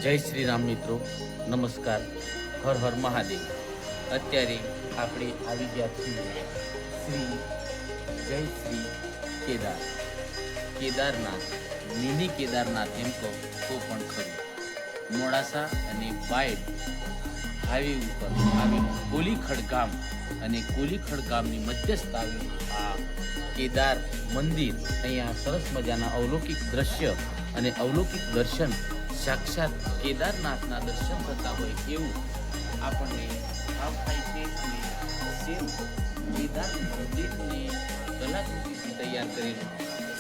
જય શ્રી રામ મિત્રો, નમસ્કાર, હર હર મહાદેવ। અત્યારે આપણે આવી ગયા છીએ શ્રી જય શ્રી કેદારનાથ, મિની કેદારનાથ એમ કહો તો પણ ખરું। મોડાસા અને બાયડ હાઈવે ઉપર આવેલું કોલીખડ ગામ અને કોલીખડ ગામની મધ્યસ્થ આવેલું આ કેદાર મંદિર, અહીંયા સરસ મજાના અવલૌકિક દ્રશ્ય અને અવલૌકિક દર્શન, સાક્ષાત કેદારનાથના દર્શન થતા હોય એવું આપણને ભાવ થાય છે। અને સેમ કેદાર મંદિરની કલાકૃતિથી તૈયાર કરેલું,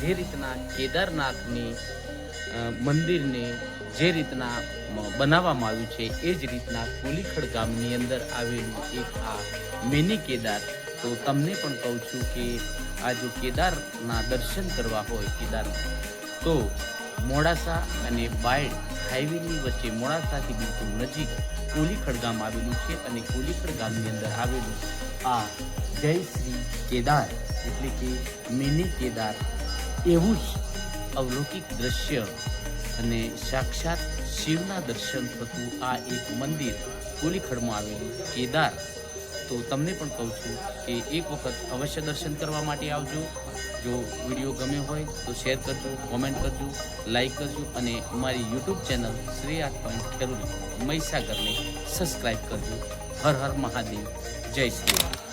જે રીતના કેદારનાથની મંદિરને જે રીતના બનાવવામાં આવ્યું છે એ જ રીતના કોલીખડ ગામની અંદર આવેલું એક આ મિની કેદાર। તો તમને પણ કહું છું કે આ જો કેદારના દર્શન કરવા હોય કેદારનાથ, તો મોડાસા અને બાયડ હાઈવેની વચ્ચે મોડાસાથી બિલકુલ નજીક કોલીખડ ગામ આવેલું છે અને કોલીખડ ગામની અંદર આવેલું આ જય શ્રી કેદાર એટલે કે મિની કેદાર, એવું જ અવલૌકિક દ્રશ્ય અને સાક્ષાત શિવના દર્શન થતું આ એક મંદિર કોલીખડમાં આવેલું કેદાર। તો તમને પણ કહું છું કે એક વખત અવશ્ય દર્શન કરવા માટે આવજો। જો વિડીયો ગમ્યો હોય તો શેર કરજો, કોમેન્ટ કરજો, લાઈક કરજો અને અમારી યુટ્યુબ ચેનલ શ્રી .ખેરુલી મહીસાગરને સબસ્ક્રાઈબ કરજો। હર હર મહાદેવ, જય શ્રી રામ।